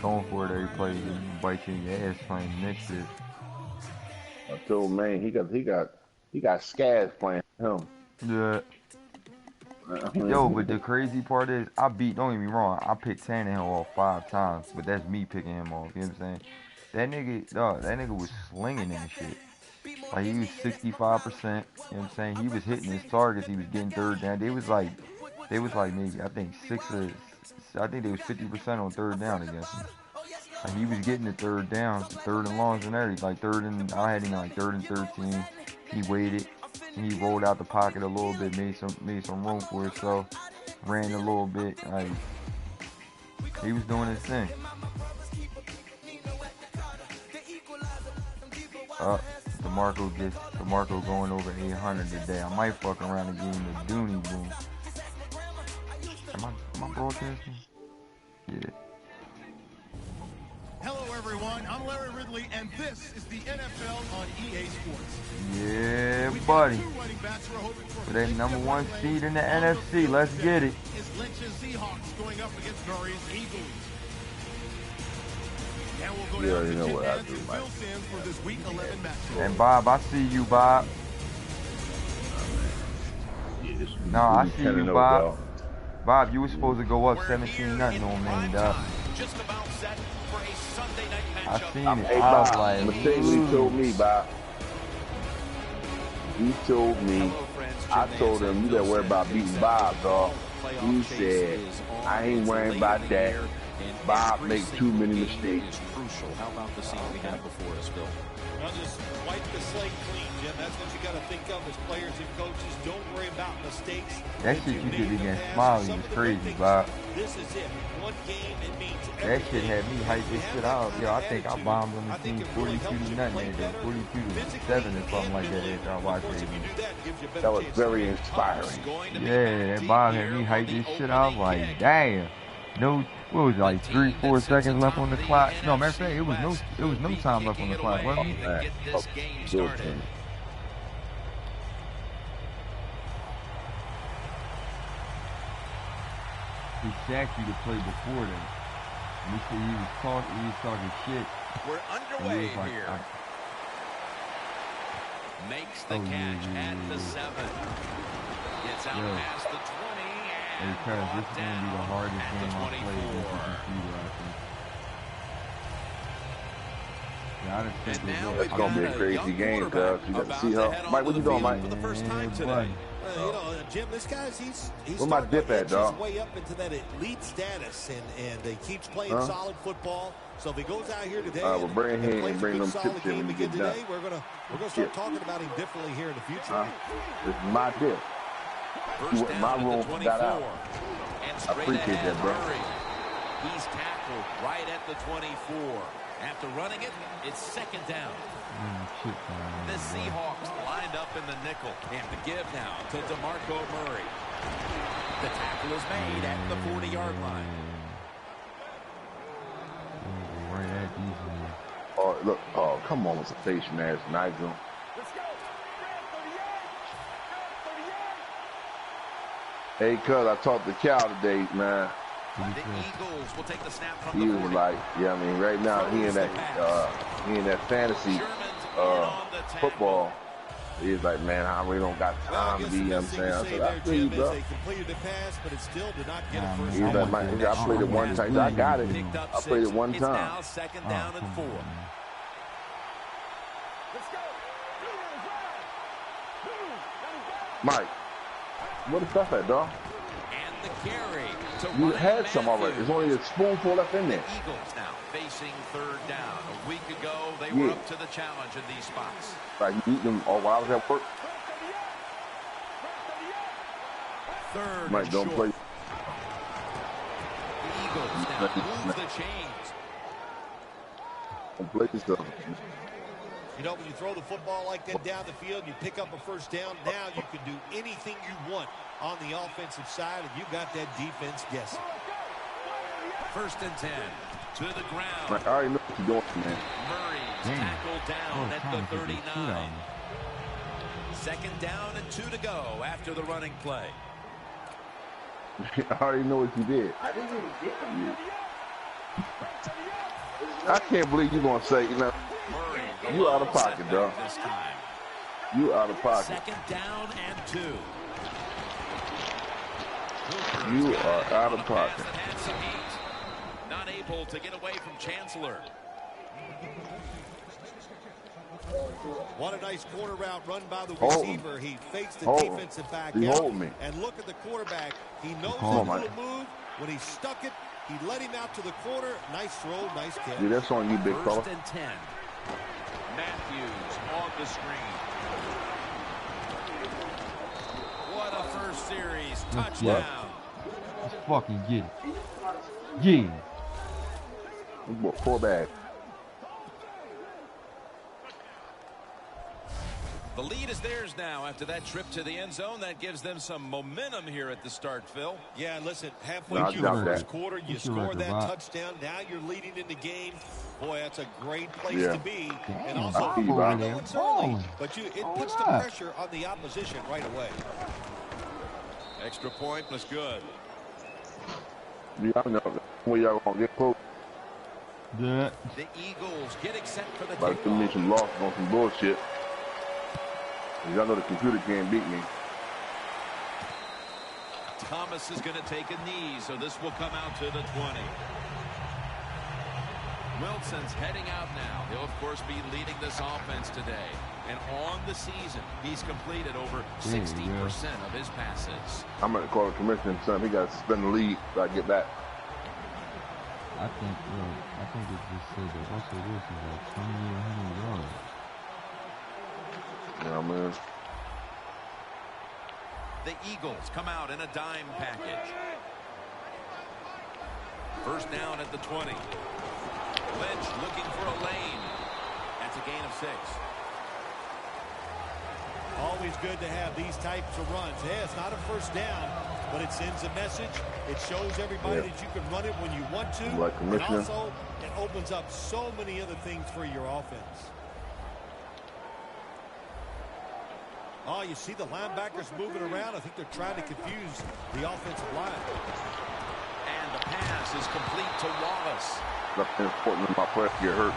going for it every play. You bite you in your ass playing next shit. I told man he got Scaz playing him. Yeah. Yo, but the crazy part is, don't get me wrong, I picked Tannehill off 5 times, but that's me picking him off, you know what I'm saying? That nigga was slinging that shit. Like, he was 65%, you know what I'm saying? He was hitting his targets, he was getting third down. They was like maybe, I think they was 50% on third down against him. Like, he was getting the third downs, the third and longs and everything. Like, I had him like 3rd and 13. He waited. And he rolled out the pocket a little bit, made some room for himself, ran a little bit. Like, he was doing his thing. DeMarco going over 800 today. I might fuck around and give him the Dooney Boom. Am I broadcasting? Yeah. Hello everyone, I'm Larry Ridley, and this is the NFL on EA Sports. Yeah, buddy. For that #1 seed in the NFC, let's get it. Is Lynch's Seahawks going up against Murray's Eagles? Now we'll go down to Jim Nance and Phil Simms for this Week 11 matchup. And Bob, I see you, Bob. No, I see you, Bob. Bob, you were supposed to go up 17-0 on me, dog. Just about set for a Sunday night I matchup. seen it. Hey, I was Bob, like, mistake he told me, Bob. He told me, I told him, you better worry about beating Bob, dog. He said, I ain't worrying about that. Bob make too many mistakes. How about the scene we had before us, Bill? Well, just wipe the slate clean, Jim. That's what you got to think of as players and coaches. Don't worry about mistakes. that shit you did against Smiley was crazy, Bob. This is it. One game, it means That shit had me hype this shit out. Yo, I think I bombed on the team 42-0 there, 42-7 or something like that after I watched it. That was very inspiring. Yeah, that Bob had me hype this shit out. Like, damn. No, what was it, like 3-4 seconds left on the clock? No, matter of fact, it was no time left on the clock, wasn't it? He sacked you to play before that. And he said he was talking shit. We're underway here. Makes the catch at the 7. Gets out past the 20 and because this is going to be the hardest game I've played against the computer, I think. Yeah, I just think it's going to be a crazy game, cuz. You got to see her. Mike, what you doing, Mike? For the first time today. Jim, this guy's he's where my dip at, dog? His way up into that elite status, and he keeps playing solid football. So if he goes out here today, we'll bring him and bring them tips in when we get done. We're gonna start talking about him differently here in the future. This is my dip. My room got out. I appreciate that, bro. He's tackled right at the 24. After running it, it's 2nd down. The Seahawks lined up in the nickel. And to give now to DeMarco Murray. The tackle is made at the 40-yard line. Oh, look. Oh, come on with some patient ass, Nigel. Hey, cuz, I talked to Cal today, man. The Eagles will take the snap from He the was 40. like, yeah, I mean, right now he in that fantasy football. He's like, man, I really don't got time to be, you know what I'm saying? I said, I feel you, bro. He's like, I played it one time. I got it. I played it one time. Now 2nd down and 4. Mike, what the stuff at, dog? And the carry. You had some already. There's only a spoonful left in there. Eagles now facing 3rd down. A week ago, they were up to the challenge in these spots. Like, you eat them all while I was at work. 3rd Mike, don't play. The Eagles now move the chains. Don't play this stuff. You know, when you throw the football like that down the field, you pick up a 1st down. Now you can do anything you want on the offensive side, and you got that defense guessing. 1st and 10 to the ground. Like, I already know what you're doing, man. Murray's tackled down at the 39. 2nd down and 2 to go after the running play. I already know what you did. I didn't even get them. I can't believe you're gonna say, you know, you out of pocket, dog. You out of pocket. Second down and 2. You are out of pocket. Not able to get away from Chancellor. What a nice corner route run by the receiver. He fakes the defensive back out. And look at the quarterback. He knows that little move. When he stuck it, he let him out to the corner. Nice throw, nice catch. Yeah, that's on you, big fella. 1st and 10. Matthews on the screen. What a first series touchdown. Let's fucking get it. Yeah. Quarterback. The lead is theirs now after that trip to the end zone. That gives them some momentum here at the start, Phil. Yeah, listen, halfway through the first quarter, you score that touchdown. Now you're leading in the game. Boy, that's a great place to be. Damn, and also, I know it's early, but it puts the pressure on the opposition right away. Extra point was good. Yeah, I know. When y'all gonna get close. Yeah. The Eagles getting set for the Like to me some losses on some bullshit. Y'all know the computer can't beat me. Thomas is going to take a knee, so this will come out to the 20. Wilson's heading out now. He'll, of course, be leading this offense today. And on the season, he's completed over 60% of his passes. I'm going to call the commissioner and tell him he got to suspend the league so I get back. I think it just said that Russell Wilson got 2,100 yards. Yeah, man. The Eagles come out in a dime package. First down at the 20. Lynch looking for a lane. That's a gain of 6. Always good to have these types of runs. Yeah, it's not a first down, but it sends a message. It shows everybody that you can run it when you want to. Like and also, it opens up so many other things for your offense. Oh, you see the linebackers moving around. I think they're trying to confuse the offensive line. And the pass is complete to Wallace. Nothing important in my press get hurt.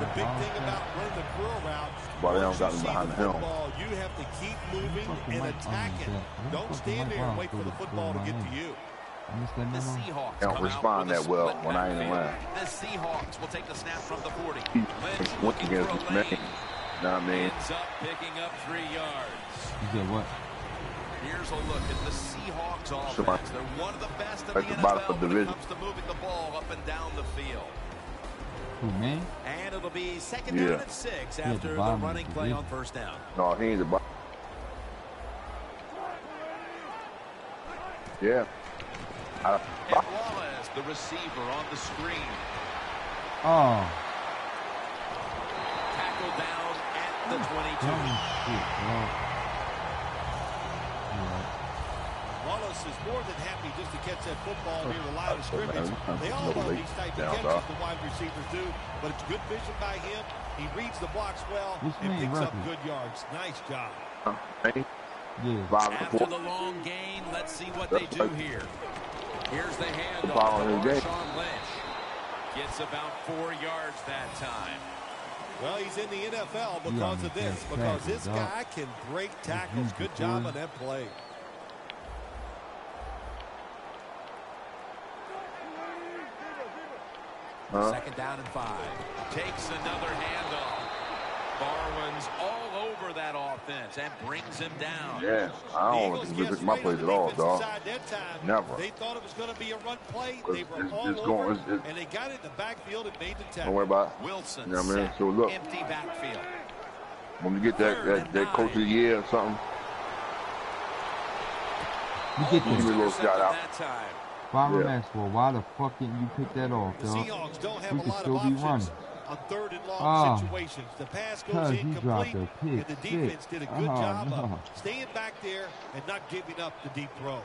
The big thing about running the curl route, but they don't got him behind the helm. You have to keep moving and attacking. Don't stand there and wait for the football to get to you. The Seahawks don't respond that well when I ain't around. The Seahawks will take the snap from the 40. Lynch looking against his man. Nah, man. Ends up picking up 3 yards. You said what? Here's a look at the Seahawks offense. They're one of the best in the NFL when it comes to moving the ball up and down the field. Who, man? And it'll be second down and 6 after the running play on first down. No, he ain't the bottom. Yeah. And Wallace, the receiver, on the screen. Oh. Tackled down at the 22. Wallace is more than happy just to catch that football near the line of scrimmage. They all love these types of catches, the wide receivers do, but it's good vision by him. He reads the blocks well and picks up good yards. Nice job. After the long gain, let's see what they do here. Here's the handoff to Marshawn Lynch. Gets about 4 yards that time. Well, he's in the NFL because of this, because this guy can break tackles. Good job on that play. Second down and 5. Takes another handoff. Barwin's all over that offense and brings him down. Yeah, I don't want to visit my place at all, dog. Never. They thought it was going to be a run play. They were all over, and they got it in the backfield and made the tackle. Don't worry about it. Wilson, you know what I mean? So look, empty backfield. When we get that coach of the year or something, you get give me a little shout out. Byron Maxwell, why the fuck didn't you pick that off, dog? The Seahawks don't have we a could lot still of be options running. On third and long situations. The pass goes incomplete, and the defense did a good job of staying back there and not giving up the deep throw.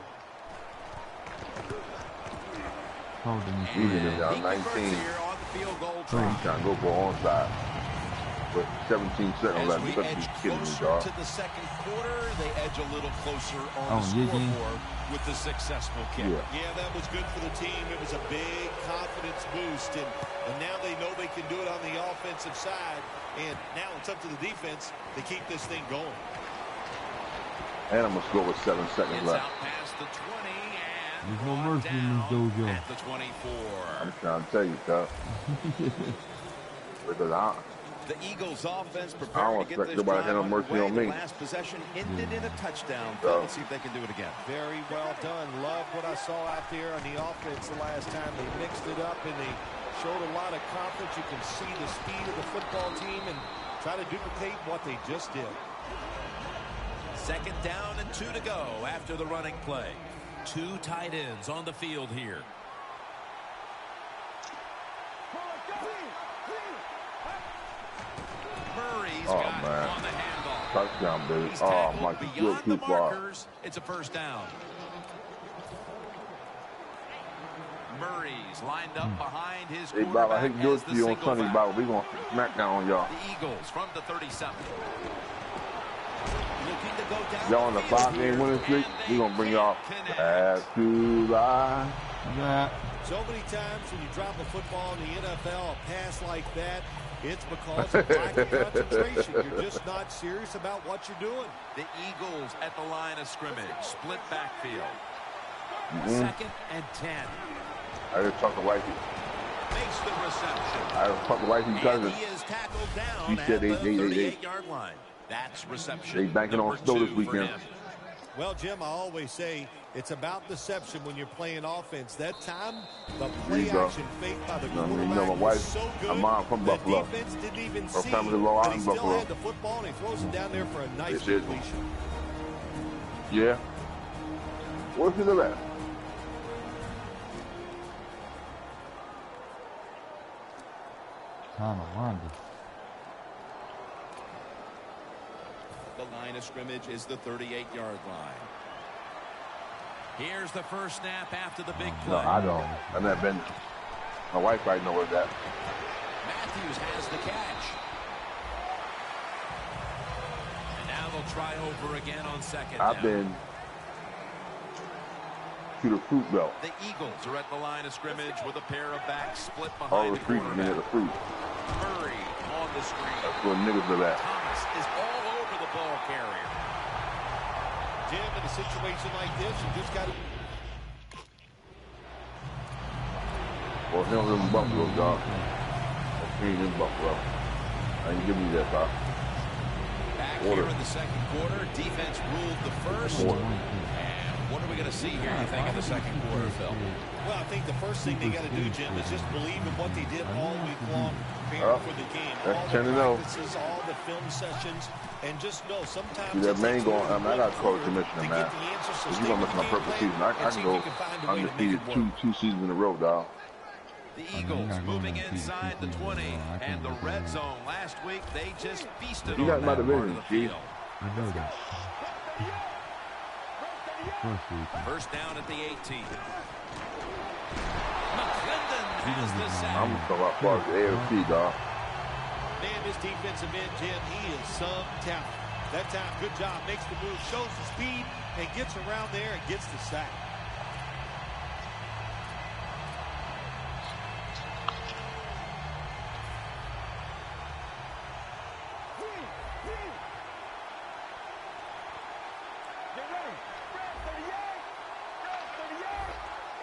Even if y'all 19, trying to go for onside. with 17 seconds left. You better be kidding me, dog. To the second quarter, they edge a little closer on the scoreboard with the successful kick. Yeah, that was good for the team. It was a big confidence boost, and now they know they can do it on the offensive side. And now it's up to the defense to keep this thing going. And I'm gonna score with 7 seconds left. Out past the 20 and there's no mercy in this dojo. at the 24. I'm trying to tell you, dog. Because The Eagles offense I prepared don't to get expect this nobody to drive have no mercy underway. on me. The last possession ended in a touchdown. Let's see if they can do it again. Very well done. Love what I saw out there on the offense the last time. They mixed it up and they showed a lot of confidence. You can see the speed of the football team and try to duplicate what they just did. Second down and 2 to go after the running play. 2 tight ends on the field here. Murray's got on the handoff. Touchdown, baby. Oh, my God. Too far. It's a first down. Murray's lined up behind his Hey, Bob, I hate to do it to you on Sunday, Bob. We're going to smack down on y'all. The Eagles from the 37. Looking to go down. Y'all on the 5-game winning streak, we're going to bring y'all back to life. So many times when you drop a football in the NFL, a pass like that, it's because of lack of concentration. You're just not serious about what you're doing. The Eagles at the line of scrimmage. Split backfield. Second and 10. I just talked to Wifey. Makes the reception. I just talked to Wifey's cousin. He is tackled down She said at the 8. 38-yard line. That's reception. They banking on Stowe this weekend. Well, Jim, I always say it's about deception when you're playing offense. That time, the play action fake by the quarterback my wife, was so good. my mom from Buffalo. The defense didn't even Her see family it, low out but he in still Buffalo. had the football, and he throws it down there for a nice completion. Yeah. Where's he live at? The line of scrimmage is the 38-yard line. Here's the first snap after the big play. No, I don't. I've never been. My wife probably know where that. Matthews has the catch. And now they'll try over again on second down. I've been to the fruit belt. The Eagles are at the line of scrimmage with a pair of backs split All behind the the streets been at the fruit. Murray on the screen. That's where niggas are at. Thomas is all over the ball carrier. Jim, in a situation like this, you just got to... Well, he don't live in Buffalo, dog. He ain't in Buffalo. I ain't giving you that, dog. Back here in the second quarter, defense ruled the first. And what are we going to see here, you think, in the second quarter, Phil? Well, I think the first thing they got to do, Jim, is just believe in what they did all week long, preparing for the game. All the practices, all the film sessions, and just know sometimes that man going, I got to call the commissioner, man. If you're going to miss my purple season, I can go undefeated two seasons in a row, dog. The Eagles moving inside the 20 and the red zone. Last week, they just feasted on that part of the field. I know that. First down at the 18. McClendon has the sack. I'm talking about far as the AFC, dog. Man, this defensive end, Jim, he is some talent. That time, good job, makes the move, shows the speed, and gets around there and gets the sack.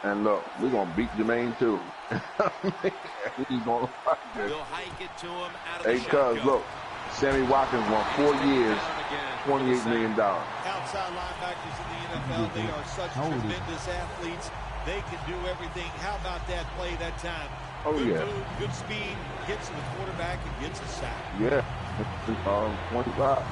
And look, we're going to beat Jermaine, too. He's going to fight this. We'll hike it to him out of hey, cuz, look, Sammy Watkins won 4 years, $28 million. Outside linebackers in the NFL, they are such tremendous athletes. They can do everything. How about that play that time? Oh, good yeah. move, good speed, gets to the quarterback and gets a sack. Yeah, 25.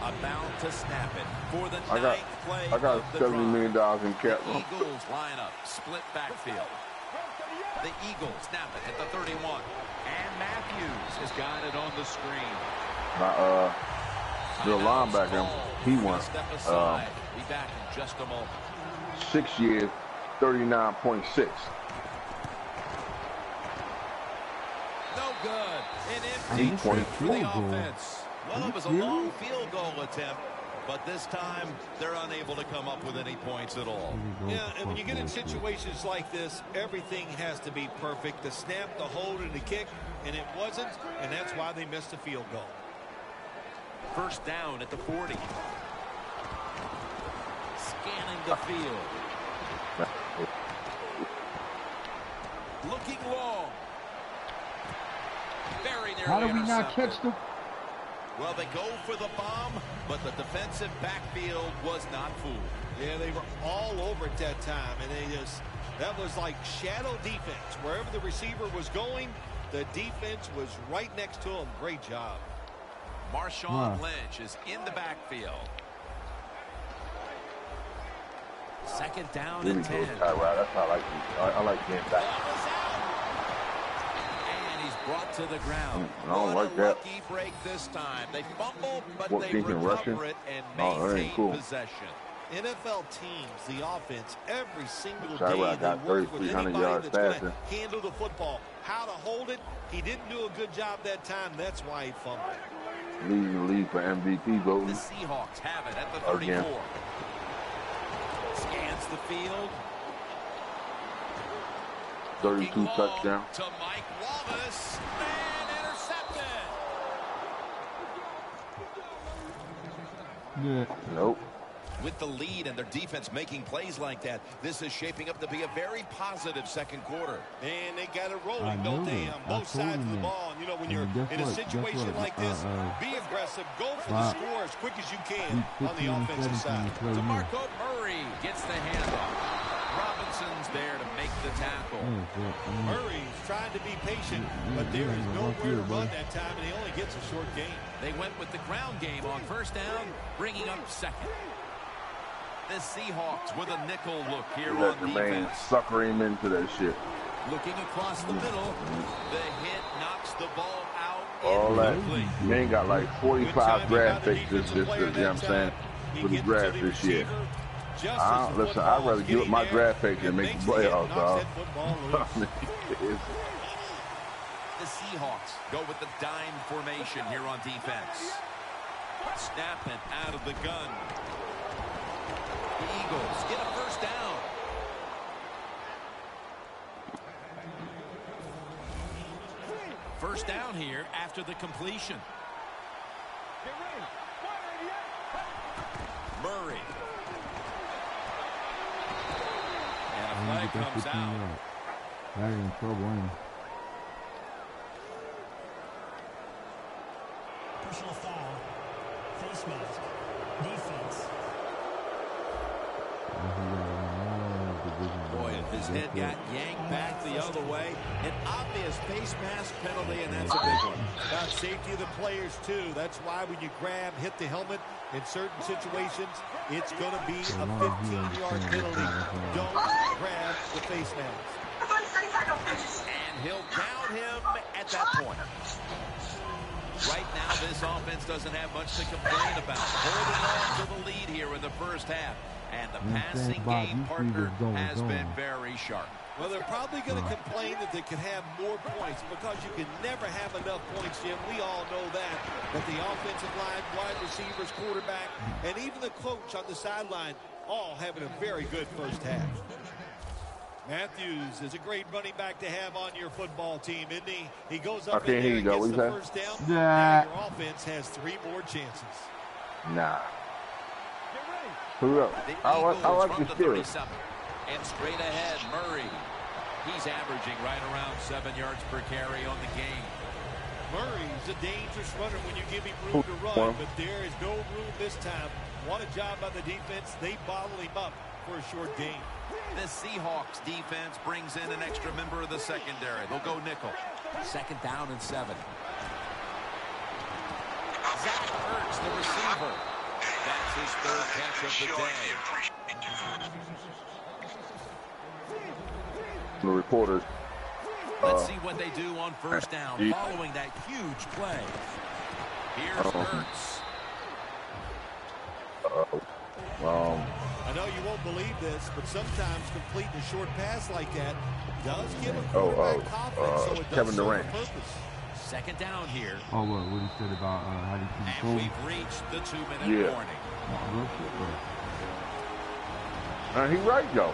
About to snap it for the I got $70 million in cap. Eagles line up, split backfield. The Eagles snap it at the 31. And Matthews has got it on the screen. The linebacker, he won Be back in just a moment. 6 years, 39.6. Deep 20 for the offense. Well, it was a long field goal attempt, but this time they're unable to come up with any points at all. Yeah, and when you get in situations like this, everything has to be perfect. The snap, the hold, and the kick, and it wasn't, and that's why they missed the field goal. First down at the 40. Scanning the field. Looking long. Very nearly. How do we not catch the... Well, they go for the bomb, but the defensive backfield was not fooled. Yeah, they were all over at that time, and that was like shadow defense. Wherever the receiver was going, the defense was right next to him. Great job. Marshawn Lynch is in the backfield. Second down and 10. That's how I like getting back. And he's brought to the ground. I don't like that. Lucky break this time. They fumble, but What, they recover it and maintain possession. NFL teams, the offense, every single Sorry, day I got they work with 300 anybody yards that's going to faster. handle the football. How to hold it, he didn't do a good job that time. That's why he fumbled. Leading the league for MVP voting. The Seahawks have it at the 34. Again. Scans the field. 32 touchdown. To Mike Wallace and intercepted. Yeah. Nope. With the lead and their defense making plays like that, this is shaping up to be a very positive second quarter. And they got it rolling, don't they, on both sides of the ball. And, you know, when you're in a situation like this, be aggressive, go for the score as quick as you can on the offensive side. DeMarco Murray gets the handoff. Robinson's there to make the tackle. Murray's trying to be patient, but there is nowhere to run that time, and he only gets a short gain. They went with the ground game on first down, bringing up second. The Seahawks with a nickel look here on defense. Sucker him into that shit. Looking across the middle, the hit knocks the ball out. All that. You ain't got like 45 draft picks you know what I'm saying, for the draft this year. Listen, I'd rather give up my draft picks than make the playoffs, dog. The Seahawks go with the dime formation here on defense. Snapping out of the gun. The Eagles get a first down. First down here after the completion. Murray. And a flag comes out. They're in trouble. Personal foul. Face mask. Defense. Boy, if his head got yanked back the other way, an obvious face mask penalty, and that's a big one. About safety of the players, too. That's why when you grab, hit the helmet in certain situations, it's going to be a 15-yard penalty. Don't grab the face mask. And he'll down him at that point. Right now, this offense doesn't have much to complain about. Holding on to the lead here in the first half. And the passing game partner has been very sharp. Well, they're probably going to complain that they could have more points because you can never have enough points, Jim. We all know that. But the offensive line, wide receivers, quarterback, and even the coach on the sideline all having a very good first half. Matthews is a great running back to have on your football team, isn't he? He goes up in there and gets the first down. Now your offense has 3 more chances. Nah. I like the Steelers. And straight ahead, Murray. He's averaging right around 7 yards per carry on the game. Murray's a dangerous runner when you give him room to run, but there is no room this time. What a job by the defense. They bottle him up for a short gain. The Seahawks defense brings in an extra member of the secondary. They'll go nickel. Second down and 7. Zach Ertz, the receiver. That's his third catch of the day. The reporters. Let's see what they do on first down following that huge play. Here's Ertz. I know you won't believe this, but sometimes completing a short pass like that does give a quarterback confidence, so it does Kevin serve Durant. a purpose. Second down here. Oh, what he said about how do you keep And we've reached the 2-minute warning. He right, though.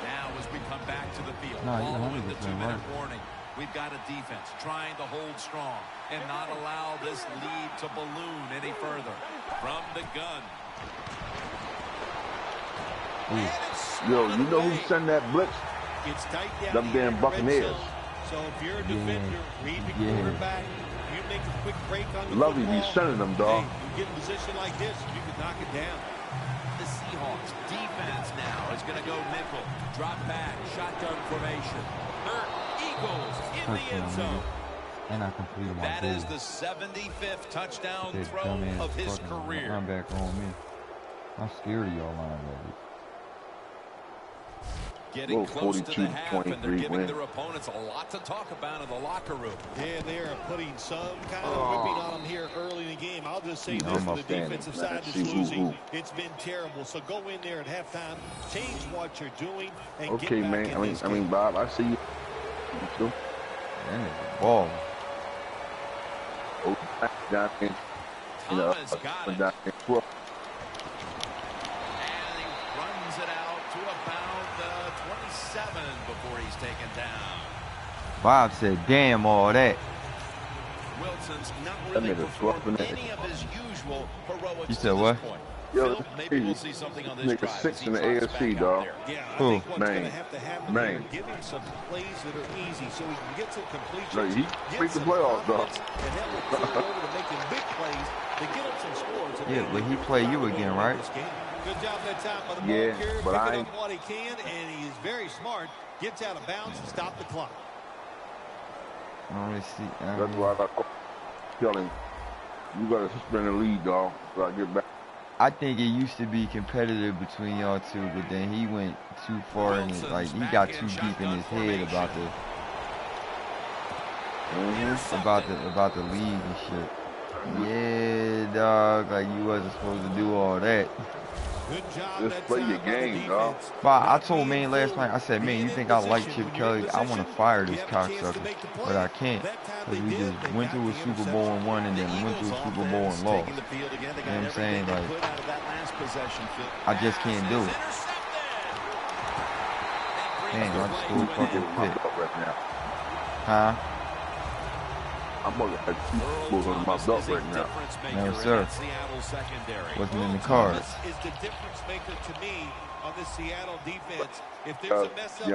Now as we come back to the field, No, following the 2-minute warning, we've got a defense trying to hold strong and not allow this lead to balloon any further. From the gun. Yo, you know who sent that blitz? It's tight down. Them damn Buccaneers. So if you're a defender, read the quarterback, you make a quick break on the Lovely football. be sending them, dog. Hey, you get in a position like this, you can knock it down. The Seahawks defense now is going to go nickel. Drop back, shotgun formation. Eagles in the end zone. And I completed my That is the 75th touchdown throw of his career. I'm back on me. I'm scared of y'all linebackers. Getting close to the half, and they're giving their opponents a lot to talk about in the locker room. Yeah, they are putting some kind of whipping on them here early in the game. I'll just say this for the defensive side that's losing. It's been terrible. So go in there at halftime, change what you're doing, and get back in this game. I mean, Bob, I see you. That nigga ball. Thomas got it. And he runs it out to about 27 before he's taken down. Bob said, damn all that. Wilson's not really performed any of his usual heroics. You said what? Yo, maybe we'll see something on this nigga drive. 6 in the AFC, dog. Yeah, I Who? think what's going to have to happen here, give him some plays that are easy so he can get some completions. He beat the playoffs, dog. And that will flip over to making big plays to get him some scores. Yeah, but he play you again, right? Good job that time by the Yeah, ball carrier, but picking up what he can, and he is very smart. Gets out of bounds to stop the clock. I don't really see. That's why I tell him, you got to suspend the lead, dog, so I get back. I think it used to be competitive between y'all two, but then he went too far and he got too deep in his head about the league and shit. Yeah, dog, like you wasn't supposed to do all that. Good job. Just play your game, dog. But I told man last night, I said, man, you think I like Chip Kelly? I want to fire this cocksucker, but I can't, because we just went to a Super Bowl and won, and then went to a Super Bowl and lost. You know what I'm saying? Like, I just can't do it. Damn, I just scored fucking pick. Huh? I'm going to have 2 balls under my belt right now. No, sir. Wasn't in the cards. Is the difference maker to me on the Seattle defense. If there's a mess up,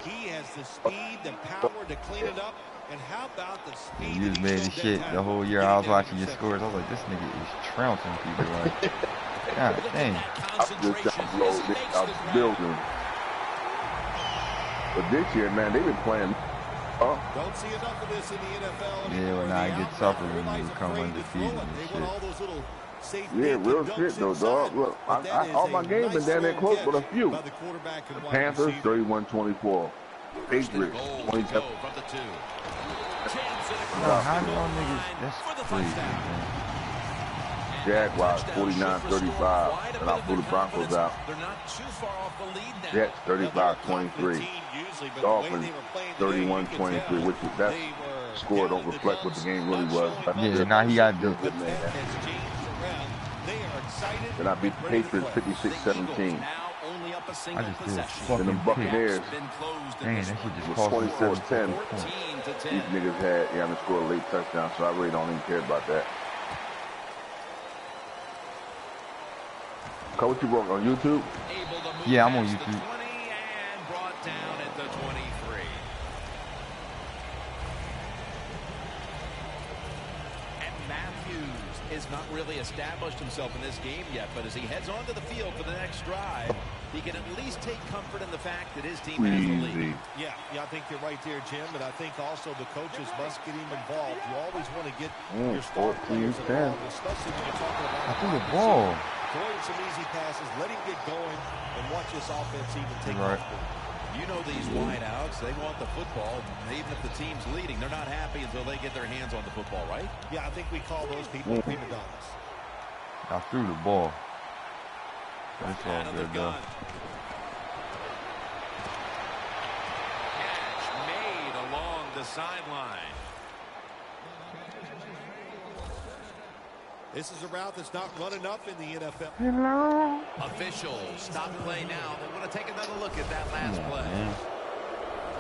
he has the speed, the power to clean it up. And how about the speed? You just made the shit the whole year. I was watching your scores. I was like, this nigga is trouncing people. Like, God dang. I'm just downloading it out the building. But this year, man, they've been playing. Don't see enough of this in the NFL. Yeah, when I get tougher when you become undefeated and shit. Yeah, real shit though, dog. Look, all my games been down there close, but a few. The Panthers 31-24. Patriots 27. How do y'all niggas? That's crazy, man. Jaguars 49-35, and I'll pull the Broncos out. Jets 35-23. Dolphins 31-23, which is that score don't reflect what the game really was. Yeah, now he got good. Then I beat the Patriots 56-17. I just did Then the Buccaneers, man, that shit just cost 24-10. These niggas had, they scored a late touchdown, so I really don't even care about that. Coach, you work on YouTube? Yeah, I'm on YouTube. Has not really established himself in this game yet, but as he heads onto the field for the next drive, he can at least take comfort in the fact that his team has the lead. Yeah, I think you're right there, Jim, but I think also the coaches must get him involved. You always want to get your star players involved, especially when you're talking about I threw the ball. throwing some easy passes, let him get going, and watch this offense even take off. You know these wideouts, they want the football. Even if the team's leading, they're not happy until they get their hands on the football, right? Yeah, I think we call those people prima donnas. I threw the ball. That's all good, though. Catch made along the sideline. This is a route that's not run enough in the NFL. Hello. Officials stop play now. They want to take another look at that last play. Man.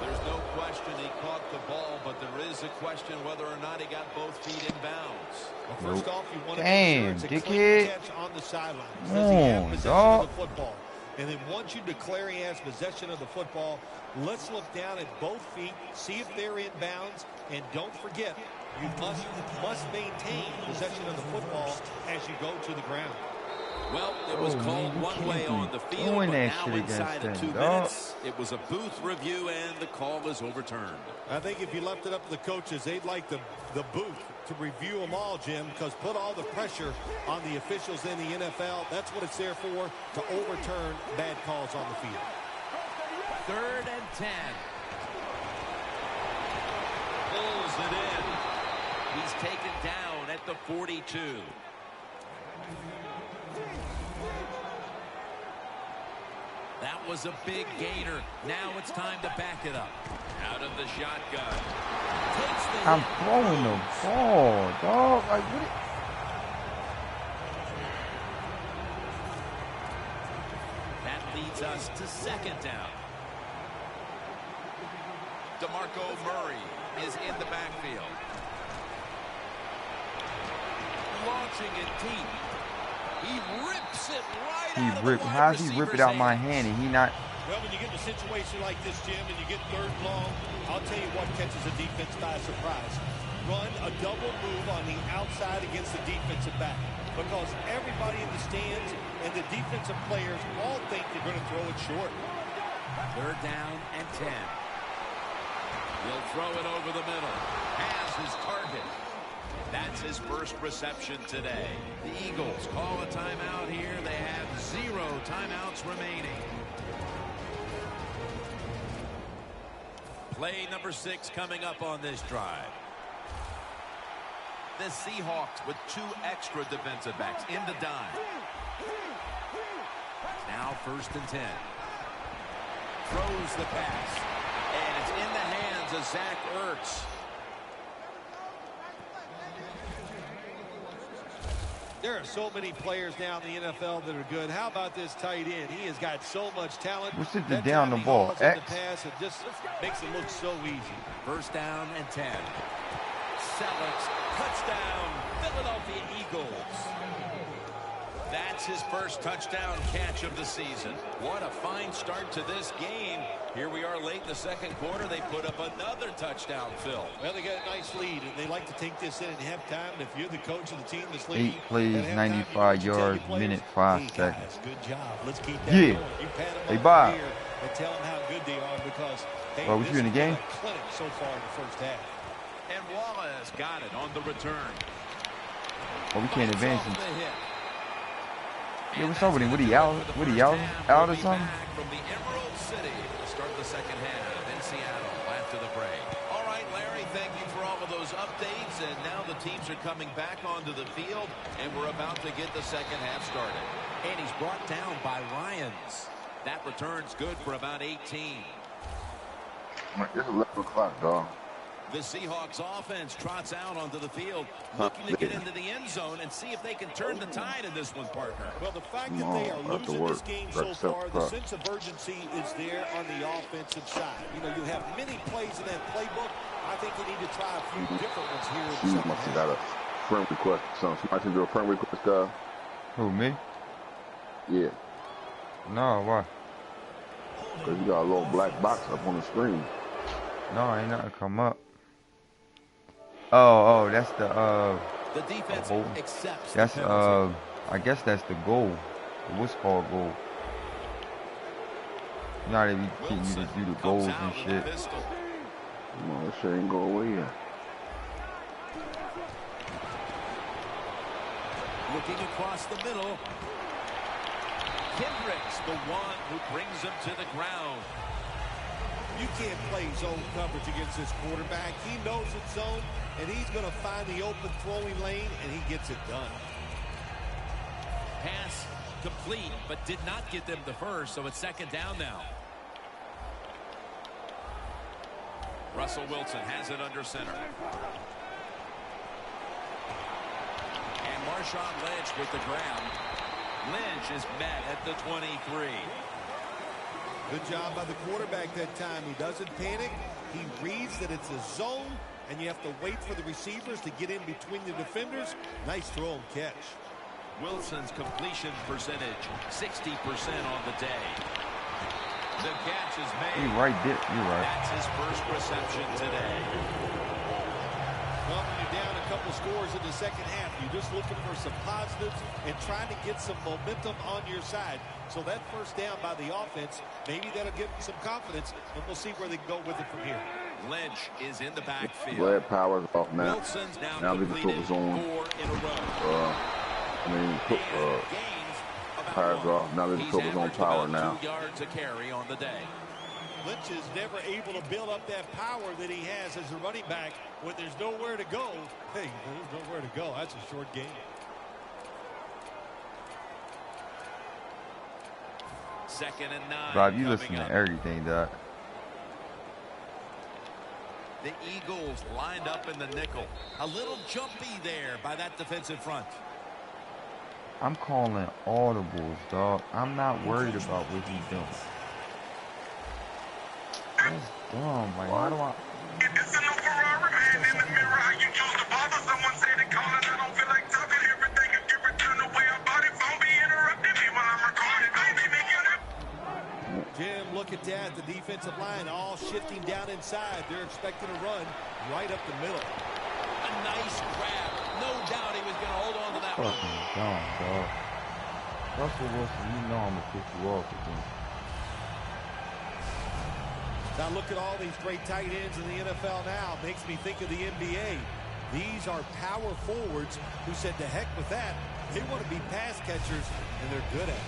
There's no question he caught the ball, but there is a question whether or not he got both feet in bounds. Well, first off, you want to Damn, make sure it's a clean dickhead. catch on the sideline. Come Does he have on, possession dog. of the football? And then once you declare he has possession of the football, let's look down at both feet, see if they're in bounds, and don't forget, you must maintain possession of the football as you go to the ground. Well, it was called one way on the field, but now inside of 2 minutes, it was a booth review, and the call is overturned. I think if you left it up to the coaches, they'd like the booth to review them all, Jim, because put all the pressure on the officials in the NFL. That's what it's there for, to overturn bad calls on the field. 3rd and 10. Pulls it in. He's taken down at the 42. That was a big gainer. Now it's time to back it up. Out of the shotgun. I'm throwing the ball, dog. Like, what? That leads us to 2nd down. DeMarco Murray is in the backfield. Launching it deep. He rips it right out of the wide How's he rip it out my hand and he not? Well, when you get in a situation like this, Jim, and you get 3rd and long, I'll tell you what catches a defense by surprise. Run a double move on the outside against the defensive back, because everybody in the stands and the defensive players all think they're going to throw it short. 3rd down and 10. He'll throw it over the middle. Has his target. That's his first reception today. The Eagles call a timeout here. They have 0 timeouts remaining. Play number 6 coming up on this drive. The Seahawks with 2 extra defensive backs in the dime. Now 1st and 10. Throws the pass. And it's in the hands of Zach Ertz. There are so many players now in the NFL that are good. How about this tight end? He has got so much talent. What's it down the ball? X. The pass, it just makes it look so easy. 1st down and 10. Selleck's touchdown, Philadelphia Eagles. That's his first touchdown catch of the season. What a fine start to this game. Here we are late in the 2nd quarter. They put up another touchdown, Phil. Well, they got a nice lead, and they like to take this in at halftime. And if you're the coach of the team that's leading, 8 plays, 95 yards, minute 5 seconds. Good job. Let's keep that going. You pat them Hey, on Bob. the ear and tell them how good they are, because hey, Well, was this you in the game? is a clinic so far in the 1st half. And Wallace got it on the return. Oh, we can't advance him. The hit. Yeah, what's up with him? What he out? What he out or something? From the Emerald City to start the 2nd half in Seattle after the break. All right, Larry, thank you for all of those updates. And now the teams are coming back onto the field, and we're about to get the 2nd half started. And he's brought down by Ryans. That return's good for about 18. It's 11 o'clock, dog. The Seahawks offense trots out onto the field, looking to get into the end zone and see if they can turn the tide in this one, partner. Well, the fact that they are losing this game so far, the sense of urgency is there on the offensive side. You know, you have many plays in that playbook. I think you need to try a few different ones here in the You 2nd must have half. got a friend request. Somebody send you a friend request, Who, me? Yeah, No, why? because you got a little black box up on the screen. No, ain't nothing come up. Oh, that's the defense accepts. That's I guess that's the goal. What's called goal? You know how they be getting you to do the goals and shit. Come on, that shit ain't go away yet. Looking across the middle. Kendricks, the one who brings him to the ground. You can't play zone coverage against this quarterback. He knows it's zone, and he's going to find the open throwing lane, and he gets it done. Pass complete, but did not get them the first, so it's 2nd down now. Russell Wilson has it under center. And Marshawn Lynch with the grab. Lynch is met at the 23. Good job by the quarterback that time. He doesn't panic. He reads that it's a zone, and you have to wait for the receivers to get in between the defenders. Nice throw and catch. Wilson's completion percentage, 60% on the day. The catch is made. You're right there. You're right. That's his first reception today. Well, when you're down a couple scores in the second half, you're just looking for some positives and trying to get some momentum on your side. So that first down by the offense, maybe that'll give them some confidence, and we'll see where they can go with it from here. Lynch is in the backfield. Glad Powers off now. Wilson's Now we can focus on. 4 in a row. Powers off. Now we can focus on Power now. 2 yards a carry on the day. Lynch is never able to build up that power that he has as a running back when there's nowhere to go. Hey, there's nowhere to go. That's a short game. Second and 9. Rob, you listen to everything, Doc. The Eagles lined up in the nickel. A little jumpy there by that defensive front. I'm calling audibles, dog. I'm not worried about what he's doing. That's dumb. Like, why do I? It's a new Ferrari man in the mirror. How you choose to bother someone? Say they call it. I don't feel like talking. Everything is different than the way I bought it. Phone be interrupting me when I'm recording. Baby, making it. Jim, look at that. The defensive line all shifting down inside. They're expecting a run right up the middle. A nice grab. No doubt he was going to hold on to that one. Fucking dumb, dog. Russell Wilson, you know I'm gonna pick you off again. Now look at all these great tight ends in the NFL now. Makes me think of the NBA. These are power forwards who said to heck with that. They want to be pass catchers, and they're good at it.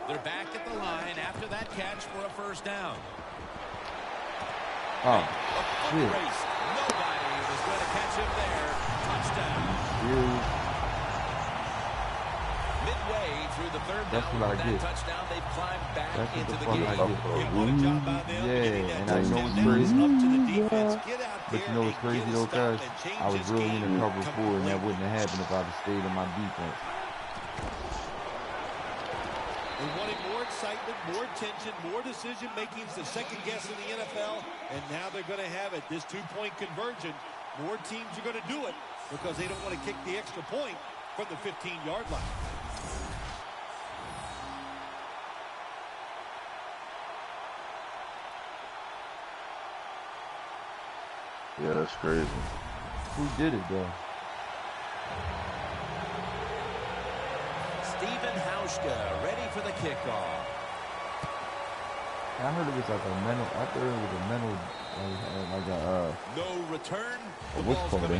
They're back at the line after that catch for a first down. Oh, a foot race. Nobody was going to catch him there. Touchdown. Midway through the third That's down what I with that get. touchdown, they climbed back That's into the what game. I get. Yeah, and I know it's Now it's crazy. up to the defense. Get out But you there know what's and crazy get a though, stop guys? and change I was this really game in cover 4, and that completely. wouldn't have happened if I'd have stayed in my defense. They wanted more excitement, more tension, more decision-making. It's the second guess in the NFL, and now they're going to have it. This two-point conversion, more teams are going to do it because they don't want to kick the extra point from the 15-yard line. Yeah, that's crazy. Who did it though? Stephen Hauschka ready for the kickoff. I heard it was like a mental. I thought it was a mental, like a No return. what's it called? A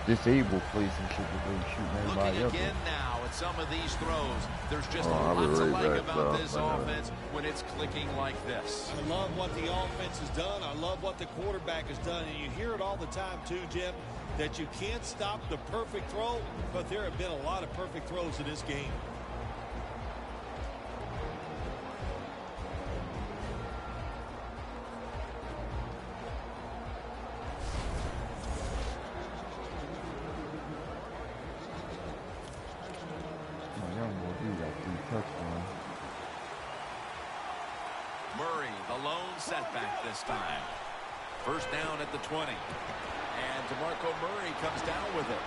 disabled place and shit that they shooting everybody Looking up. again now at some of these throws. There's just I'll be lots to right like back, about so, this offense when it's clicking like this. I love what the offense has done. I love what the quarterback has done. And you hear it all the time, too, Jim, that you can't stop the perfect throw, but there have been a lot of perfect throws in this game. Murray, the lone setback this time. First down at the 20. And DeMarco Murray comes down with it.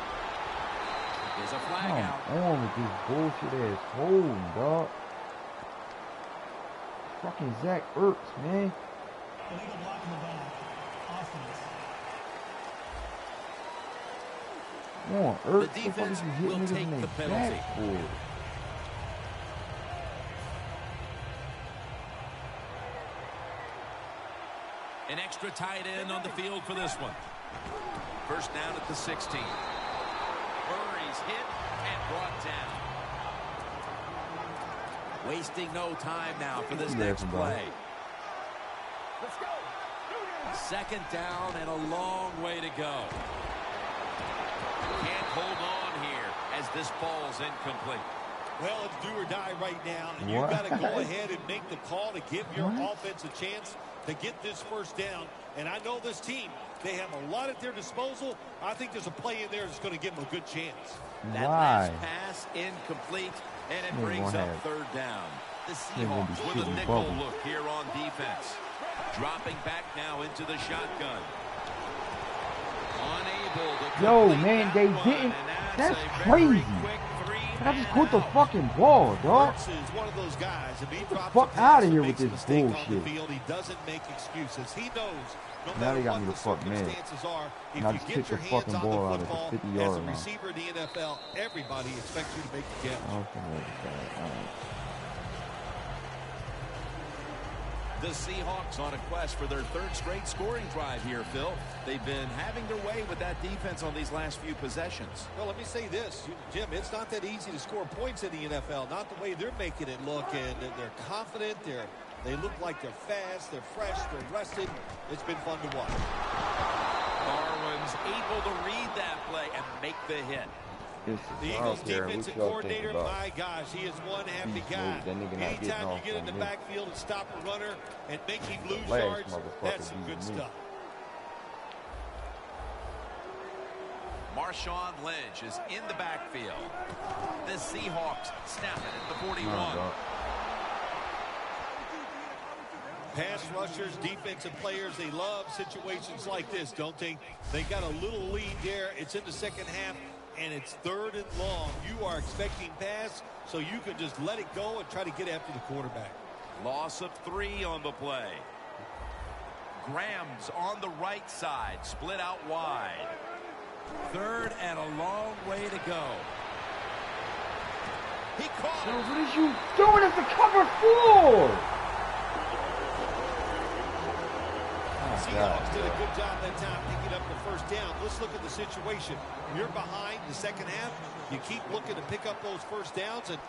There's a flag out. Come on with this bullshit ass hold, dog. Fucking Zach Ertz, man. Illegal block in the back. Offense. Come on, Ertz. The defense you will hitting take niggas the in penalty. backboard? An extra tight end on the field for this one. First down at the 16. Murray's hit and brought down. Wasting no time now for this next play. Let's go. Second down and a long way to go. Can't hold on here as this ball's incomplete. Well, it's do or die right now, and you've got to go ahead and make the call to give your offense a chance to get this first down. And I know this team, they have a lot at their disposal. I think there's a play in there that's going to give them a good chance. That last pass incomplete, and it brings up third down. The Seahawks with a nickel look here on defense. Dropping back now into the shotgun. Unable to man, they didn't. That's crazy. I just caught the fucking ball, dog. One of those guys. If he Get the fuck out of here with this bullshit. He doesn't make excuses. He knows no now they got matter me the what fuck the mad. circumstances are, if I you just get kicked your the hands fucking on ball the out of football the 50 as yard a line. receiver in the NFL, everybody expects you to make the catch. The Seahawks on a quest for their third straight scoring drive here, Phil. They've been having their way with that defense on these last few possessions. Well, let me say this, Jim, it's not that easy to score points in the NFL, not the way they're making it look, and they're confident, they look like they're fast, they're fresh, they're rested. It's been fun to watch. Darwin's able to read that play and make the hit. The Eagles defensive coordinator, my gosh, he is one happy guy. Anytime you get in the backfield and stop a runner and make him lose yards, that's some good stuff. Marshawn Lynch is in the backfield. The Seahawks snap it at the 41. Pass rushers, defensive players, they love situations like this, don't they? They got a little lead there. It's in the second half, and it's third and long. You are expecting pass, so you can just let it go and try to get after the quarterback. Loss of 3 on the play. Graham's on the right side, split out wide. Third and a long way to go. He caught it. What is you doing as the cover 4? Seahawks did a good job that time picking up the first down. Let's look at the situation. You're behind the second half. You keep looking to pick up those first downs, and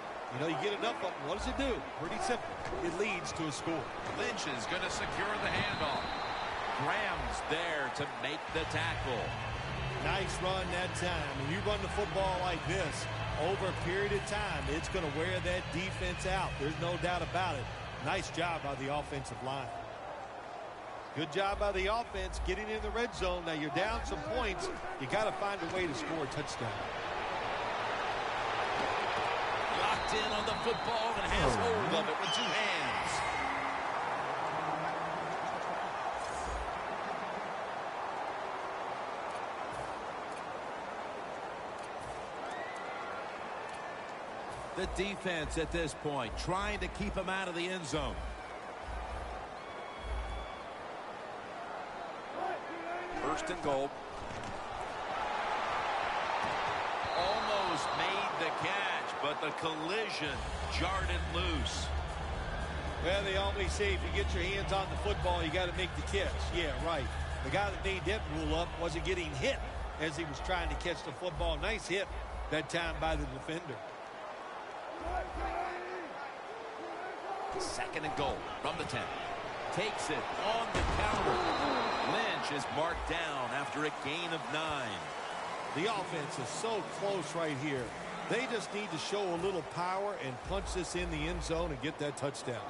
you get enough of them. What does it do? Pretty simple. It leads to a score. Lynch is going to secure the handoff. Graham's there to make the tackle. Nice run that time. When you run the football like this over a period of time, it's going to wear that defense out. There's no doubt about it. Nice job by the offensive line. Good job by the offense getting in the red zone. Now you're down some points. You got to find a way to score a touchdown. Locked in on the football and has hold of it with 2 hands. The defense at this point trying to keep him out of the end zone. First and goal. Almost made the catch, but the collision jarred it loose. Well, they always say if you get your hands on the football, you got to make the catch. Yeah, right. The guy that made that rule up wasn't getting hit as he was trying to catch the football. Nice hit that time by the defender. Second and goal from the 10. Takes it on the counter. Lynch is marked down after a gain of 9. The offense is so close right here. They just need to show a little power and punch this in the end zone and get that touchdown.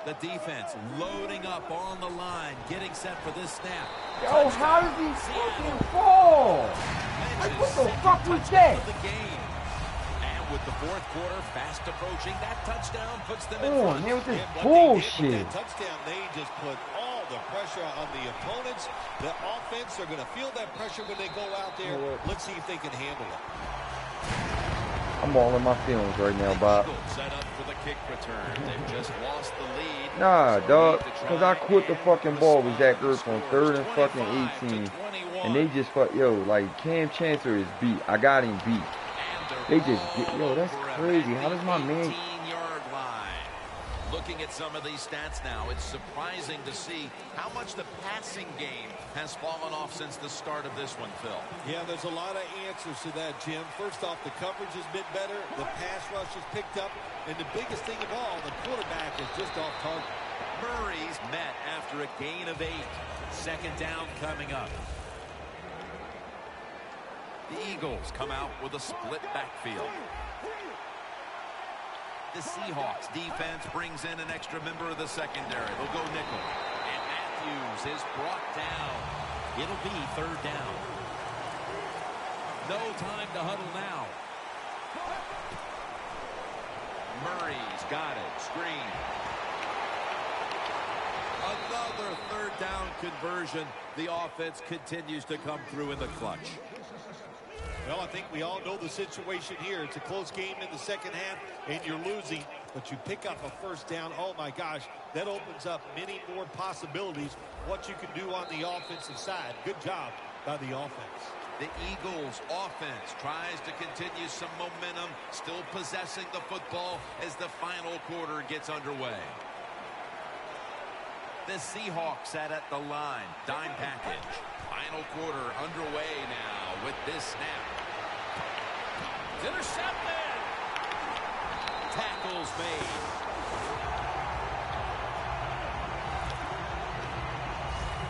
The defense loading up on the line, getting set for this snap. Yo, how did he fucking fall? Like, what the fuck was that? The game. With the fourth quarter fast approaching, that touchdown puts them in front. Man, with this bullshit. That touchdown, they just put all the pressure on the opponents. The offense are going to feel that pressure when they go out there. Let's see if they can handle it. I'm all in my feelings right now, Bob. Set up for the kick return. They've just lost the lead. Nah, dog, because I quit the fucking ball with Zach Ertz on 3rd and fucking 18. And they just like, Cam Chancellor is beat. I got him beat. They just get, that's crazy. How does my man... 15-yard line. Looking at some of these stats now, it's surprising to see how much the passing game has fallen off since the start of this one, Phil. Yeah, there's a lot of answers to that, Jim. First off, the coverage has been better. The pass rush has picked up. And the biggest thing of all, the quarterback is just off target. Murray's met after a gain of 8. Second down coming up. The Eagles come out with a split backfield. The Seahawks defense brings in an extra member of the secondary. They'll go nickel. And Matthews is brought down. It'll be third down. No time to huddle now. Murray's got it. Screen. Another third down conversion. The offense continues to come through in the clutch. Well, I think we all know the situation here. It's a close game in the second half, and you're losing, but you pick up a first down. Oh, my gosh, that opens up many more possibilities, what you can do on the offensive side. Good job by the offense. The Eagles offense tries to continue some momentum, still possessing the football as the final quarter gets underway. The Seahawks set at the line. Dime package. Final quarter underway now with this snap. It's intercepted. Tackles made.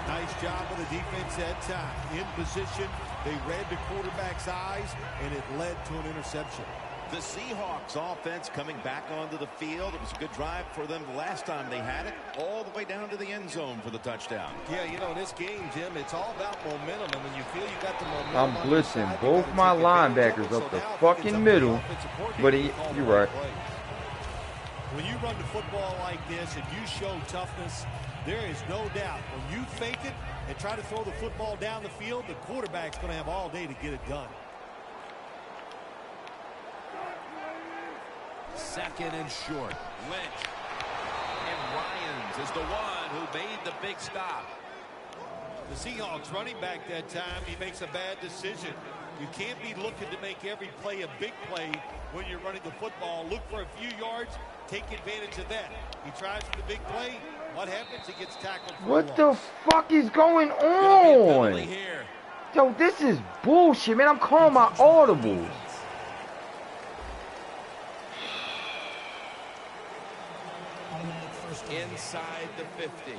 Nice job of the defense that time. In position, they read the quarterback's eyes, and it led to an interception. The Seahawks offense coming back onto the field. It was a good drive for them the last time they had it, all the way down to the end zone for the touchdown. Yeah, you know, this game, Jim, it's all about momentum. And when you feel you got the momentum, I'm blitzing both my linebackers up the fucking middle, but you're right. When you run the football like this and you show toughness, there is no doubt when you fake it and try to throw the football down the field, the quarterback's going to have all day to get it done. Second and short. Lynch. And Ryans is the one who made the big stop. The Seahawks running back that time, he makes a bad decision. You can't be looking to make every play a big play when you're running the football. Look for a few yards, take advantage of that. He tries for the big play. What happens? He gets tackled. What the fuck is going on? Yo, this is bullshit, man. I'm calling my audibles. Inside the 50.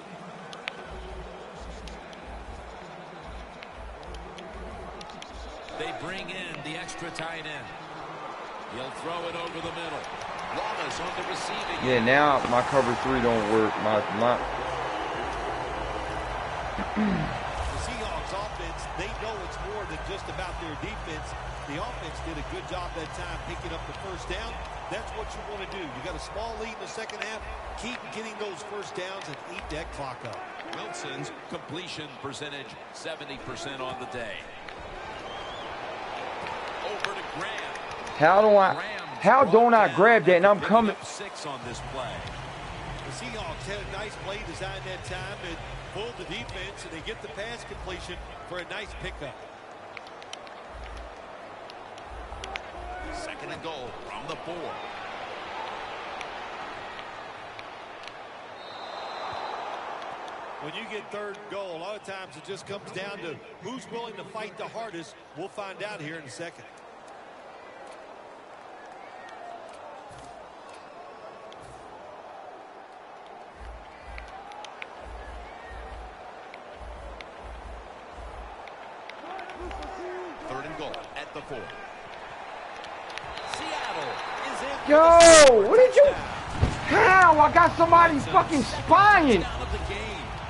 They bring in the extra tight end. He'll throw it over the middle. Wallace on the receiving. Yeah, now my cover 3 don't work. My The Seahawks offense, they know it's more than just about their defense. The offense did a good job that time picking up the first down. That's what you want to do. You got a small lead in the second half. Keep getting those first downs and eat that clock up. Wilson's completion percentage 70% on the day. Over to Graham. How don't I grab that and I'm coming? 6 on this play. The Seahawks had a nice play design that time and pulled the defense, and they get the pass completion for a nice pickup. Second and goal from the 4. When you get third and goal, a lot of times it just comes down to who's willing to fight the hardest. We'll find out here in a second. Third and goal at the 4. Seattle is in. Yo, what did you? How? I got somebody fucking spying.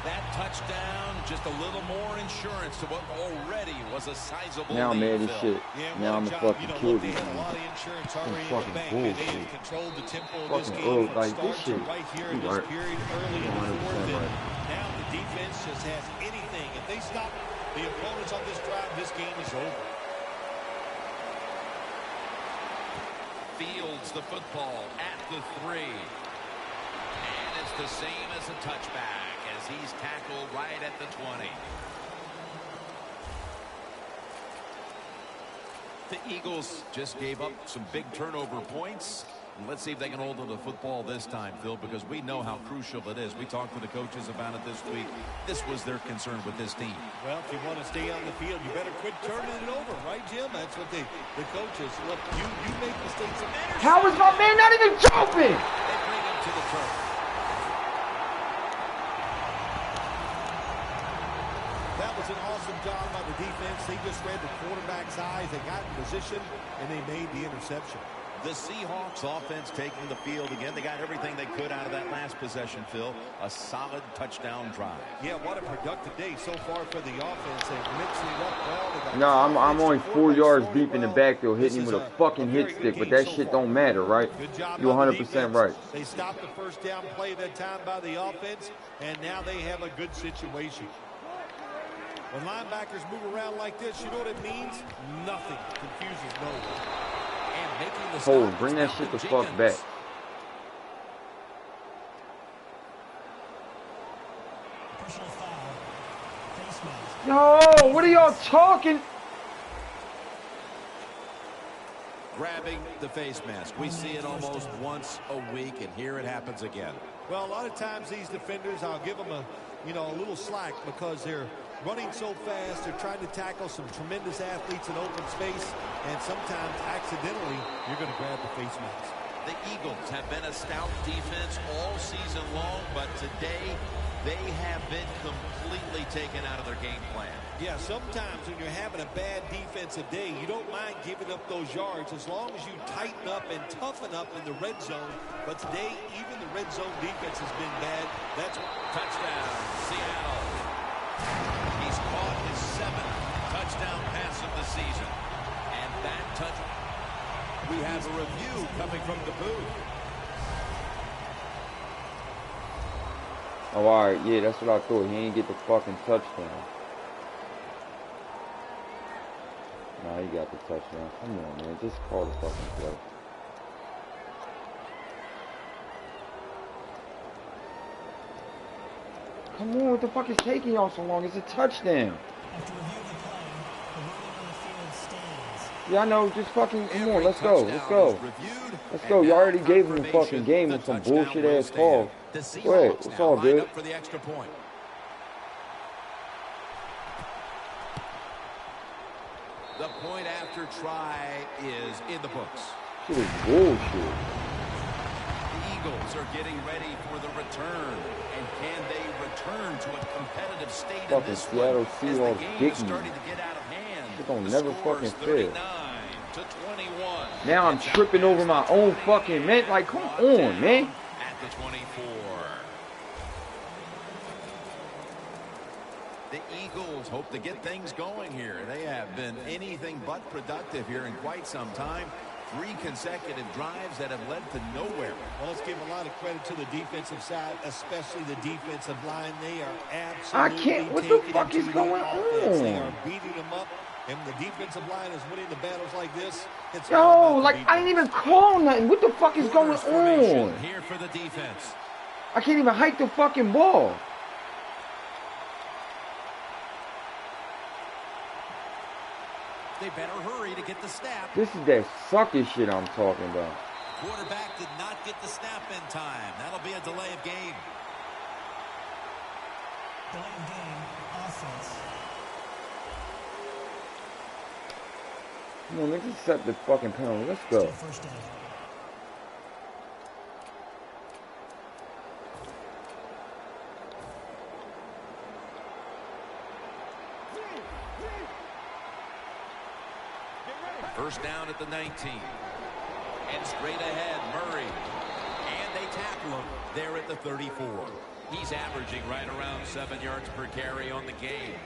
That touchdown, just a little more insurance to what already was a sizable. Now I'm mad as shit. Yeah, now I'm a fucking kid. They had a lot of insurance already in fucking the bank. bullshit. They had controlled the tempo of this Fucking game. like this shit. Right here in this period, early in the fourth. Now the defense just has anything. If they stop the opponents on this drive, this game is over. Fields the football at the 3. And it's the same as a touchback as he's tackled right at the 20. The Eagles just gave up some big turnover points. Let's see if they can hold on to the football this time, Phil, because we know how crucial it is. We talked to the coaches about it this week. This was their concern with this team. Well, if you want to stay on the field, you better quit turning it over, right, Jim? That's what the coaches look. You make mistakes. How is my man not even jumping? They bring him to the turf. That was an awesome job by the defense. They just read the quarterback's eyes. They got in position, and they made the interception. The Seahawks offense taking the field again. They got everything they could out of that last possession, Phil. A solid touchdown drive. Yeah, what a productive day so far for the offense. They're mixing it up well. No, I'm only 4 yards deep in the backfield hitting him with a fucking hit stick, but that shit don't matter, right? You're 100% right. They stopped the first down play that time by the offense, and now they have a good situation. When linebackers move around like this, you know what it means? Nothing. Confuses no one. Hold, bring that shit the fuck back. Yo, what are y'all talking? Grabbing the face mask. We see it almost once a week, and here it happens again. Well, a lot of times these defenders, I'll give them a little slack because they're running so fast. They're trying to tackle some tremendous athletes in open space, and sometimes accidentally you're going to grab the face mask. The Eagles have been a stout defense all season long, but today they have been completely taken out of their game plan. Yeah, sometimes when you're having a bad defensive day, you don't mind giving up those yards as long as you tighten up and toughen up in the red zone. But today, even the red zone defense has been bad. That's touchdown, Seattle. He's caught his 7th touchdown pass of the season. And that touchdown. We have a review coming from the booth. Oh, all right, yeah, that's what I thought. He ain't get the fucking touchdown. Nah, he got the touchdown. Come on, man, just call the fucking play. Come on, what the fuck is taking y'all so long? It's a touchdown. After reviewing the play, the ruling on the field stands. Yeah, I know, just fucking, come on, let's go, let's go. Let's go, you already gave him the fucking game with some bullshit ass call. Go ahead, it's all good. For the extra point. The point after try is in the books. Shit is bullshit. The Eagles are getting ready for the return. And can they return to a competitive state in this Seattle one? Seahawks As the game is starting to get out of hand. It don't never fucking fail. 39-21. Now I'm tripping over my own fucking man. Like, come on, man. At the 24. The Eagles hope to get things going here. They have been anything but productive here in quite some time. 3 consecutive drives that have led to nowhere. Well, let's give a lot of credit to the defensive side, especially the defensive line. They are absolutely I can't. What the fuck is going They are on? beating them up, and when the defensive line is winning the battles like this, it's Yo, like I didn't even call nothing. What the fuck is going on? Here for the defense. I can't even hike the fucking ball. They better hurry to get the snap. This is that sucker shit I'm talking about. Quarterback did not get the snap in time. That'll be a delay of game. Delay of game, offense. Come on, let's accept the fucking penalty. Let's go. First down. First down at the 19. And straight ahead, Murray. And they tackle him there at the 34. He's averaging right around 7 yards per carry on the game.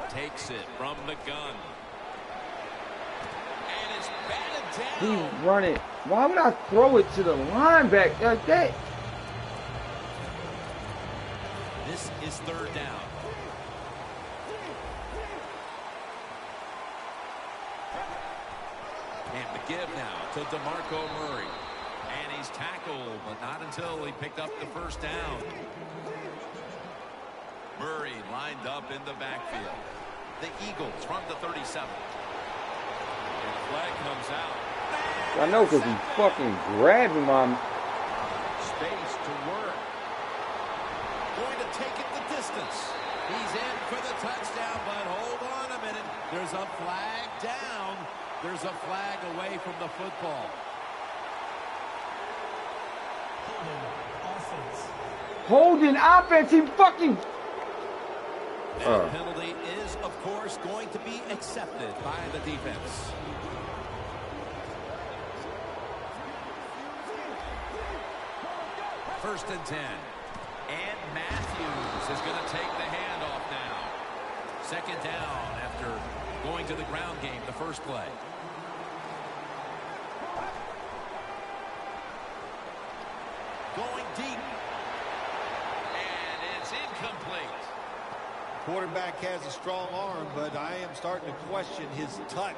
Takes it from the gun. And it's batted down. He's running. Why would I throw it to the linebacker like that? This is 3rd down. And the give now to DeMarco Murray. And he's tackled, but not until he picked up the first down. Murray lined up in the backfield. The Eagles from the 37. And the flag comes out. I know, because he's fucking grabbing my... Space to work. Going to take it the distance. He's in for the touchdown, but hold on a minute. There's a flag down. There's a flag away from the football. Holding, offense. holding offense. He fucking. That penalty is, of course, going to be accepted by the defense. First and 10. And Matthews is going to take the handoff now. Second down after going to the ground game the first play. Going deep. And it's incomplete. Quarterback has a strong arm, but I am starting to question his touch.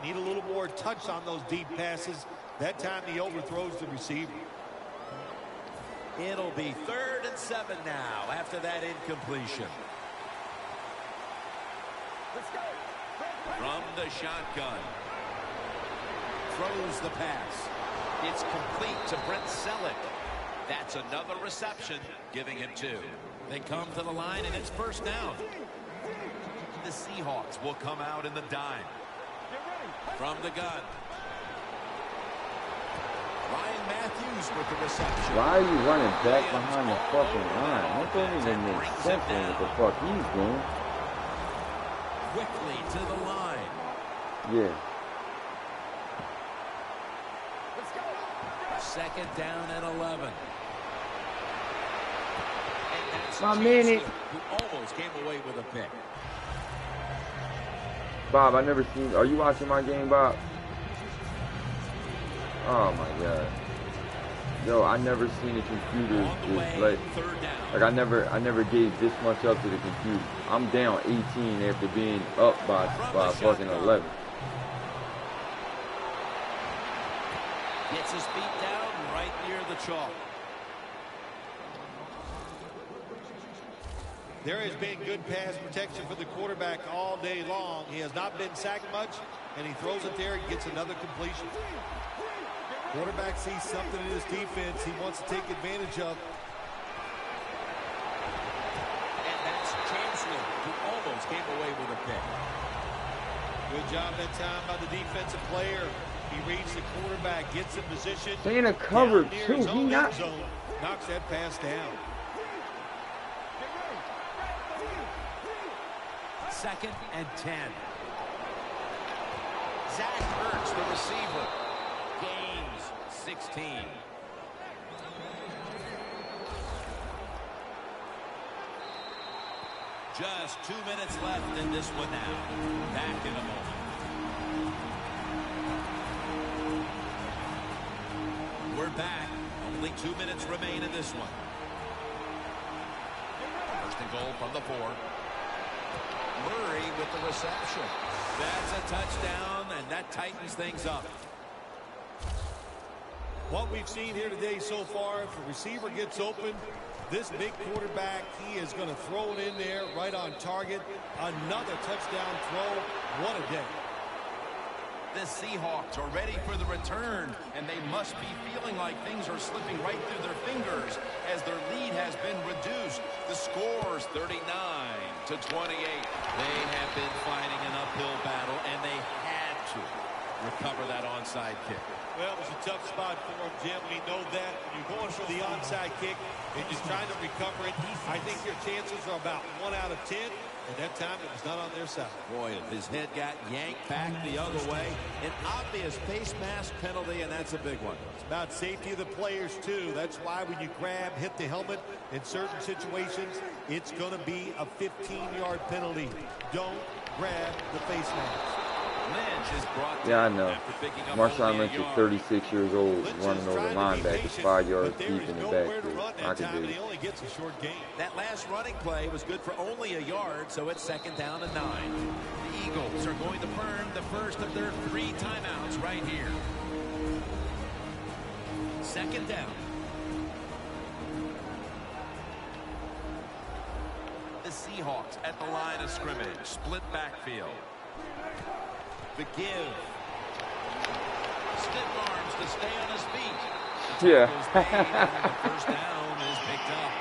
Need a little more touch on those deep passes. That time he overthrows the receiver. It'll be 3rd and 7 now after that incompletion. From the shotgun. Throws the pass. It's complete to Brent Selleck. That's another reception, giving him 2. They come to the line, and it's first down. The Seahawks will come out in the dime. From the gun. Ryan Matthews with the reception. Why are you running back behind the fucking line? That don't even make sense on what the fuck he's doing. Quickly to the line. Yeah. Second down and 11. And that's My minute. Who almost came away with a pick. Bob, I never seen. Are you watching my game, Bob? Oh my god. Yo, I never seen a computer just like I never gave this much up to the computer. I'm down 18 after being up by fucking 11. Gets his feet down right near the chalk. There has been good pass protection for the quarterback all day long. He has not been sacked much, and he throws it there and gets another completion. Quarterback sees something in his defense he wants to take advantage of. And that's Chancellor, who almost came away with a pick. Good job that time by the defensive player. He reads the quarterback, gets in position. Stay in a cover too. He not. Knocks that pass down. Second and 10. Zach Ertz, the receiver. Gains 16. Just 2 minutes left in this one now. Back in a moment. We're back. Only 2 minutes remain in this one. First and goal from the 4. Murray with the reception. That's a touchdown, and that tightens things up. What we've seen here today so far, if the receiver gets open, this big quarterback, he is going to throw it in there right on target. Another touchdown throw. What a day. The Seahawks are ready for the return, and they must be feeling like things are slipping right through their fingers as their lead has been reduced. The score's 39-28. They have been fighting an uphill battle, and they had to recover that onside kick. Well, it was a tough spot for him, Jim. We know that. When you're going for the onside kick and just trying to recover it, I think your chances are about 1 out of 10. And that time, it was not on their side. Boy, his head got yanked back the other way. An obvious face mask penalty, and that's a big one. It's about safety of the players, too. That's why when you grab, hit the helmet in certain situations, it's going to be a 15-yard penalty. Don't grab the face mask. Lynch is brought Yeah, I know. Marshawn Lynch is 36 years old, running over linebackers 5 yards deep in the backfield. I can do it. He only gets a short gain. That last running play was good for only a yard, so it's second down and 9. The Eagles are going to burn the first of their 3 timeouts right here. Second down. The Seahawks at the line of scrimmage. Split backfield. The give. Stiff arms to stay on his feet. Yeah. The first down is picked up.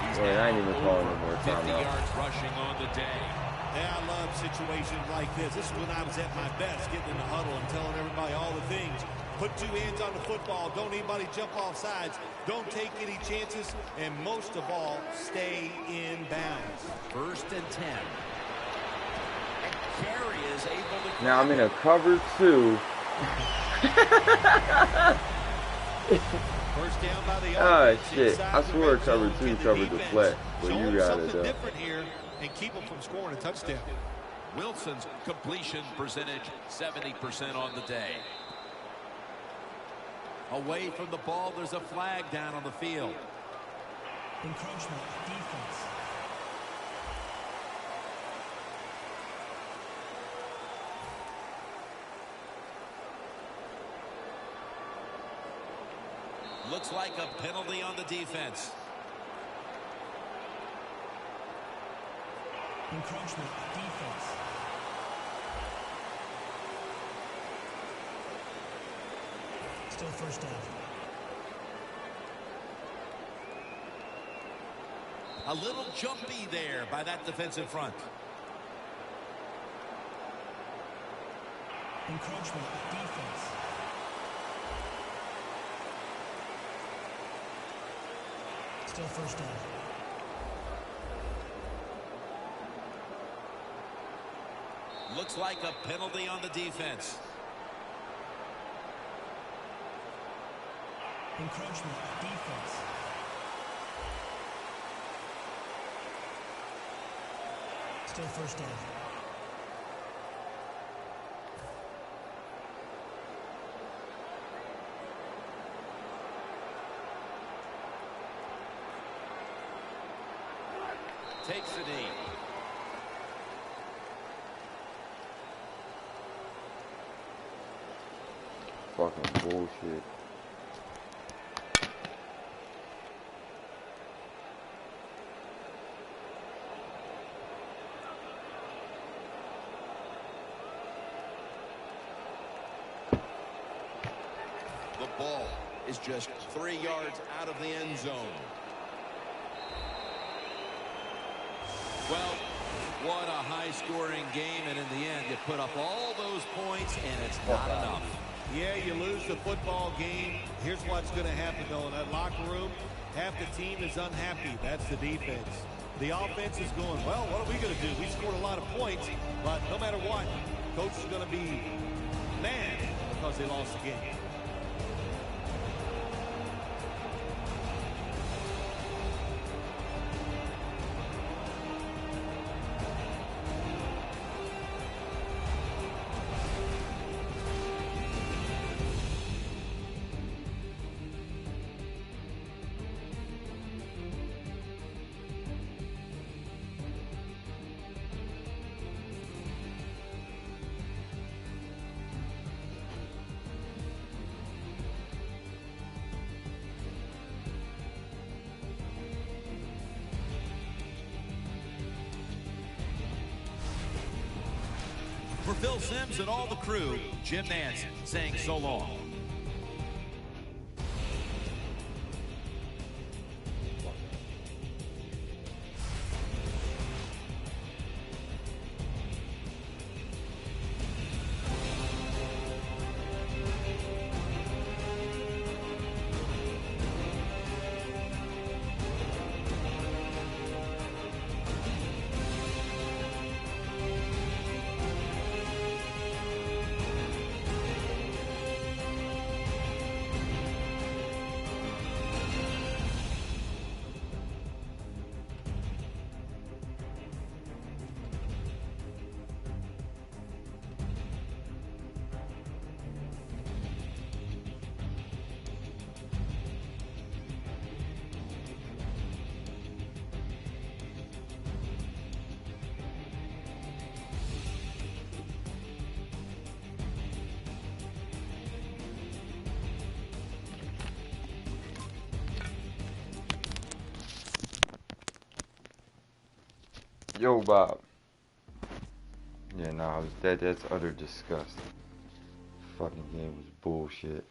He's Boy, I ain't even calling no more 50 timeout. yards rushing on the day. Yeah, I love situations like this. This is when I was at my best, getting in the huddle and telling everybody all the things. Put two hands on the football. Don't anybody jump off sides. Don't take any chances. And most of all, stay in bounds. 1st and 10. And Carey is able to... Now I'm in a cover 2. First down by the oh shit! I swear cover 2 covered the flat, but you got it though. Different here and keep them from scoring a touchdown. Wilson's completion percentage 70% on the day. Away from the ball, there's a flag down on the field. Encroachment, defense. Looks like a penalty on the defense. Encroachment, defense. Still first down. A little jumpy there by that defensive front. Encroachment, defense. Still first down. Looks like a penalty on the defense. Encroachment, defense. Still first down. Takes the knee. Fucking bullshit. The ball is just 3 yards out of the end zone. Well, what a high-scoring game, and in the end, you put up all those points, and it's not enough. Yeah, you lose the football game. Here's what's going to happen, though. In that locker room, half the team is unhappy. That's the defense. The offense is going, well, what are we going to do? We scored a lot of points, but no matter what, coach is going to be mad because they lost the game. For Phil Simms and all the crew, Jim Nance saying so long. Yo, Bob. Yeah, nah, that's utter disgust. Fucking game was bullshit.